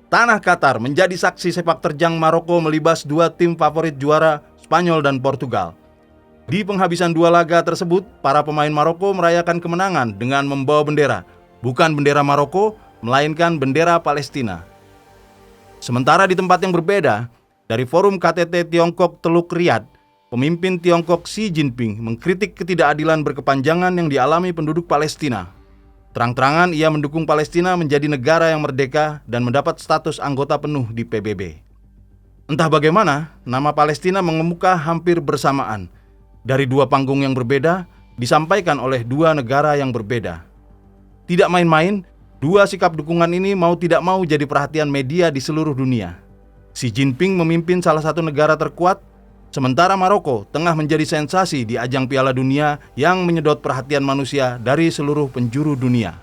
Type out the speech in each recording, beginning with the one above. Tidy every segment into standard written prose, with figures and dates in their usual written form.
Tanah Qatar menjadi saksi sepak terjang Maroko melibas dua tim favorit juara Spanyol dan Portugal. Di penghabisan dua laga tersebut, para pemain Maroko merayakan kemenangan dengan membawa bendera, bukan bendera Maroko, melainkan bendera Palestina. Sementara di tempat yang berbeda, dari forum KTT Tiongkok Teluk Riyadh, pemimpin Tiongkok Xi Jinping mengkritik ketidakadilan berkepanjangan yang dialami penduduk Palestina. Terang-terangan ia mendukung Palestina menjadi negara yang merdeka dan mendapat status anggota penuh di PBB. Entah bagaimana, nama Palestina mengemuka hampir bersamaan. Dari dua panggung yang berbeda, disampaikan oleh dua negara yang berbeda. Tidak main-main, dua sikap dukungan ini mau tidak mau jadi perhatian media di seluruh dunia. Xi Jinping memimpin salah satu negara terkuat, sementara Maroko tengah menjadi sensasi di ajang Piala Dunia yang menyedot perhatian manusia dari seluruh penjuru dunia.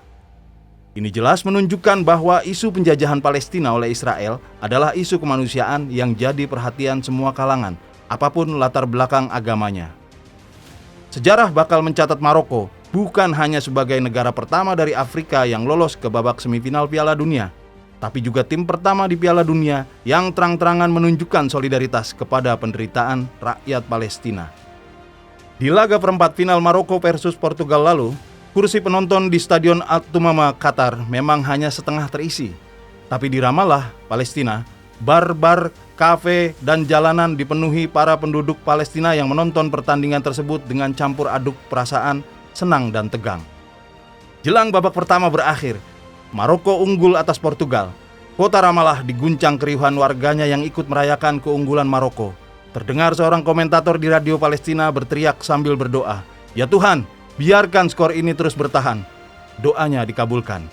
Ini jelas menunjukkan bahwa isu penjajahan Palestina oleh Israel adalah isu kemanusiaan yang jadi perhatian semua kalangan, apapun latar belakang agamanya. Sejarah bakal mencatat Maroko bukan hanya sebagai negara pertama dari Afrika yang lolos ke babak semifinal Piala Dunia, tapi juga tim pertama di Piala Dunia yang terang-terangan menunjukkan solidaritas kepada penderitaan rakyat Palestina. Di laga perempat final Maroko versus Portugal lalu, kursi penonton di Stadion Al-Tumama Qatar memang hanya setengah terisi. Tapi di Ramallah, Palestina, bar-bar, kafe, dan jalanan dipenuhi para penduduk Palestina yang menonton pertandingan tersebut dengan campur aduk perasaan senang dan tegang. Jelang babak pertama berakhir, Maroko unggul atas Portugal. Kota Ramallah diguncang keriuhan warganya yang ikut merayakan keunggulan Maroko. Terdengar seorang komentator di radio Palestina berteriak sambil berdoa, "Ya Tuhan, biarkan skor ini terus bertahan." Doanya dikabulkan.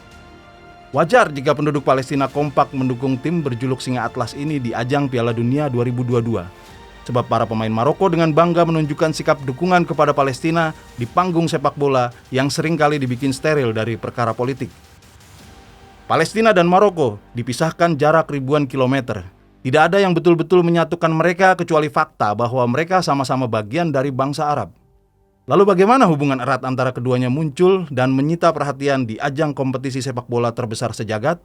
Wajar jika penduduk Palestina kompak mendukung tim berjuluk Singa Atlas ini di ajang Piala Dunia 2022. Sebab para pemain Maroko dengan bangga menunjukkan sikap dukungan kepada Palestina di panggung sepak bola yang seringkali dibikin steril dari perkara politik. Palestina dan Maroko dipisahkan jarak ribuan kilometer. Tidak ada yang betul-betul menyatukan mereka kecuali fakta bahwa mereka sama-sama bagian dari bangsa Arab. Lalu bagaimana hubungan erat antara keduanya muncul dan menyita perhatian di ajang kompetisi sepak bola terbesar sejagat?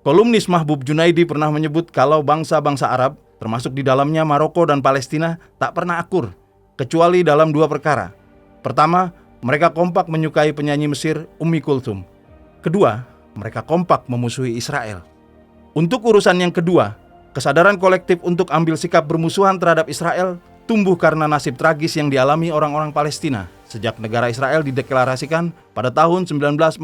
Kolumnis Mahbub Junaidi pernah menyebut kalau bangsa-bangsa Arab, termasuk di dalamnya Maroko dan Palestina, tak pernah akur, kecuali dalam dua perkara. Pertama, mereka kompak menyukai penyanyi Mesir Ummi Kulthum. Kedua, mereka kompak memusuhi Israel. Untuk urusan yang kedua, kesadaran kolektif untuk ambil sikap bermusuhan terhadap Israel tumbuh karena nasib tragis yang dialami orang-orang Palestina sejak negara Israel dideklarasikan pada tahun 1948.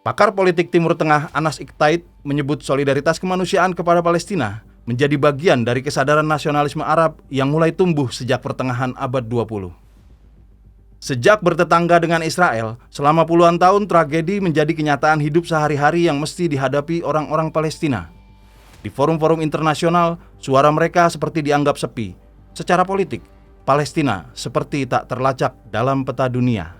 Pakar politik Timur Tengah Anas Iktait menyebut solidaritas kemanusiaan kepada Palestina menjadi bagian dari kesadaran nasionalisme Arab yang mulai tumbuh sejak pertengahan abad 20. Sejak bertetangga dengan Israel, selama puluhan tahun tragedi menjadi kenyataan hidup sehari-hari yang mesti dihadapi orang-orang Palestina. Di forum-forum internasional, suara mereka seperti dianggap sepi. Secara politik, Palestina seperti tak terlacak dalam peta dunia.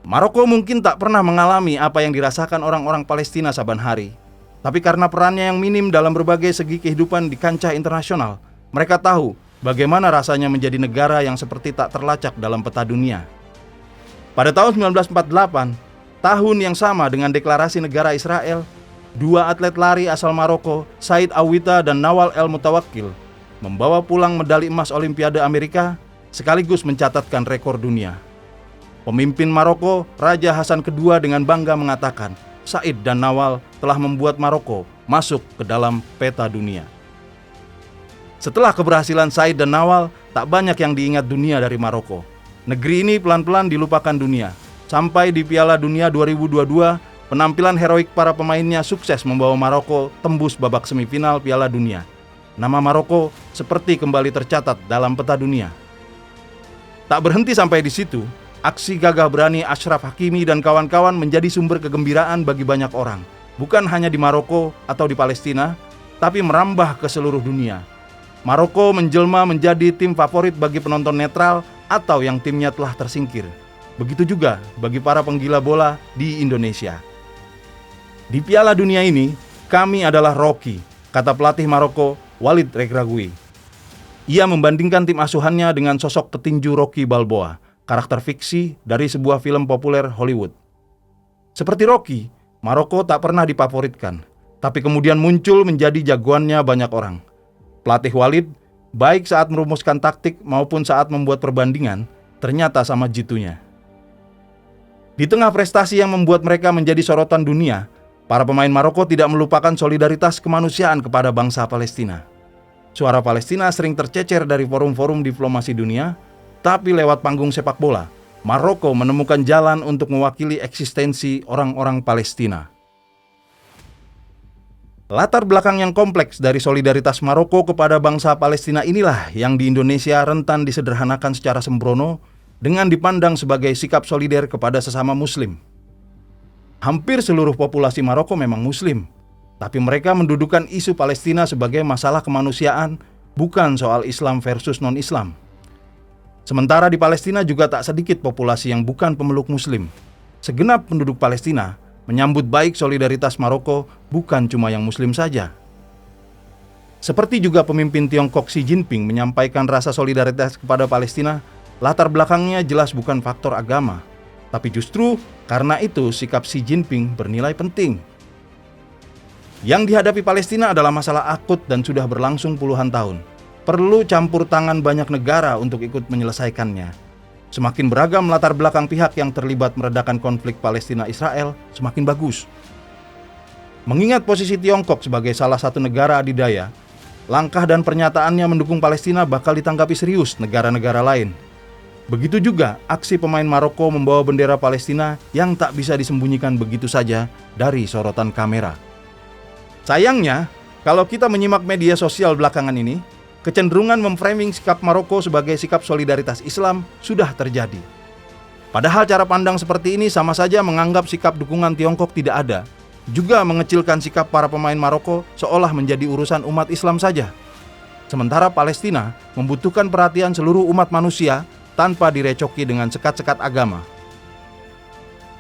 Maroko mungkin tak pernah mengalami apa yang dirasakan orang-orang Palestina saban hari. Tapi karena perannya yang minim dalam berbagai segi kehidupan di kancah internasional, mereka tahu bagaimana rasanya menjadi negara yang seperti tak terlacak dalam peta dunia. Pada tahun 1948, tahun yang sama dengan deklarasi negara Israel, dua atlet lari asal Maroko, Said Awita dan Nawal El Mutawakkil, membawa pulang medali emas Olimpiade Amerika sekaligus mencatatkan rekor dunia. Pemimpin Maroko, Raja Hasan II dengan bangga mengatakan, Said dan Nawal telah membuat Maroko masuk ke dalam peta dunia. Setelah keberhasilan Said dan Nawal, tak banyak yang diingat dunia dari Maroko. Negeri ini pelan-pelan dilupakan dunia. Sampai di Piala Dunia 2022, penampilan heroik para pemainnya sukses membawa Maroko tembus babak semifinal Piala Dunia. Nama Maroko seperti kembali tercatat dalam peta dunia. Tak berhenti sampai di situ, aksi gagah berani Achraf Hakimi dan kawan-kawan menjadi sumber kegembiraan bagi banyak orang. Bukan hanya di Maroko atau di Palestina, tapi merambah ke seluruh dunia. Maroko menjelma menjadi tim favorit bagi penonton netral atau yang timnya telah tersingkir. Begitu juga bagi para penggila bola di Indonesia. Di Piala Dunia ini, kami adalah Rocky, kata pelatih Maroko Walid Regragui. Ia membandingkan tim asuhannya dengan sosok petinju Rocky Balboa, karakter fiksi dari sebuah film populer Hollywood. Seperti Rocky, Maroko tak pernah difavoritkan, tapi kemudian muncul menjadi jagoannya banyak orang. Pelatih Walid, baik saat merumuskan taktik maupun saat membuat perbandingan, ternyata sama jitunya. Di tengah prestasi yang membuat mereka menjadi sorotan dunia, para pemain Maroko tidak melupakan solidaritas kemanusiaan kepada bangsa Palestina. Suara Palestina sering tercecer dari forum-forum diplomasi dunia, tapi lewat panggung sepak bola, Maroko menemukan jalan untuk mewakili eksistensi orang-orang Palestina. Latar belakang yang kompleks dari solidaritas Maroko kepada bangsa Palestina inilah yang di Indonesia rentan disederhanakan secara sembrono dengan dipandang sebagai sikap solider kepada sesama Muslim. Hampir seluruh populasi Maroko memang Muslim, tapi mereka mendudukan isu Palestina sebagai masalah kemanusiaan, bukan soal Islam versus non-Islam. Sementara di Palestina juga tak sedikit populasi yang bukan pemeluk Muslim. Segenap penduduk Palestina menyambut baik solidaritas Maroko, bukan cuma yang Muslim saja. Seperti juga pemimpin Tiongkok Xi Jinping menyampaikan rasa solidaritas kepada Palestina, latar belakangnya jelas bukan faktor agama, tapi justru karena itu sikap Xi Jinping bernilai penting. Yang dihadapi Palestina adalah masalah akut dan sudah berlangsung puluhan tahun. Perlu campur tangan banyak negara untuk ikut menyelesaikannya. Semakin beragam latar belakang pihak yang terlibat meredakan konflik Palestina-Israel, semakin bagus. Mengingat posisi Tiongkok sebagai salah satu negara adidaya, langkah dan pernyataannya mendukung Palestina bakal ditanggapi serius negara-negara lain. Begitu juga aksi pemain Maroko membawa bendera Palestina yang tak bisa disembunyikan begitu saja dari sorotan kamera. Sayangnya, kalau kita menyimak media sosial belakangan ini, kecenderungan memframing sikap Maroko sebagai sikap solidaritas Islam sudah terjadi. Padahal cara pandang seperti ini sama saja menganggap sikap dukungan Tiongkok tidak ada, juga mengecilkan sikap para pemain Maroko seolah menjadi urusan umat Islam saja. Sementara Palestina membutuhkan perhatian seluruh umat manusia tanpa direcoki dengan sekat-sekat agama.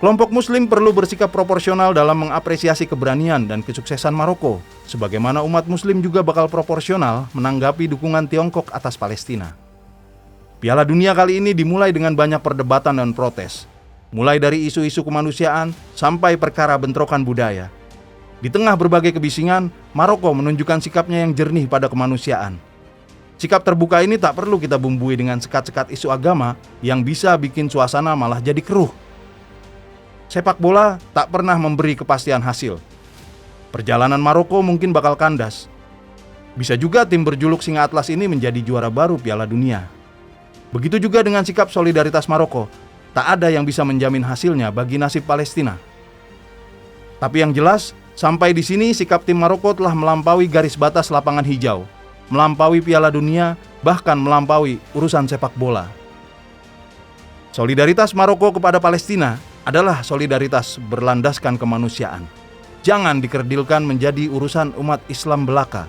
Kelompok Muslim perlu bersikap proporsional dalam mengapresiasi keberanian dan kesuksesan Maroko, sebagaimana umat Muslim juga bakal proporsional menanggapi dukungan Tiongkok atas Palestina. Piala Dunia kali ini dimulai dengan banyak perdebatan dan protes, mulai dari isu-isu kemanusiaan sampai perkara bentrokan budaya. Di tengah berbagai kebisingan, Maroko menunjukkan sikapnya yang jernih pada kemanusiaan. Sikap terbuka ini tak perlu kita bumbui dengan sekat-sekat isu agama yang bisa bikin suasana malah jadi keruh. Sepak bola tak pernah memberi kepastian hasil. Perjalanan Maroko mungkin bakal kandas. Bisa juga tim berjuluk Singa Atlas ini menjadi juara baru Piala Dunia. Begitu juga dengan sikap solidaritas Maroko, tak ada yang bisa menjamin hasilnya bagi nasib Palestina. Tapi yang jelas, sampai di sini sikap tim Maroko telah melampaui garis batas lapangan hijau, melampaui Piala Dunia, bahkan melampaui urusan sepak bola. Solidaritas Maroko kepada Palestina adalah solidaritas berlandaskan kemanusiaan. Jangan dikerdilkan menjadi urusan umat Islam belaka.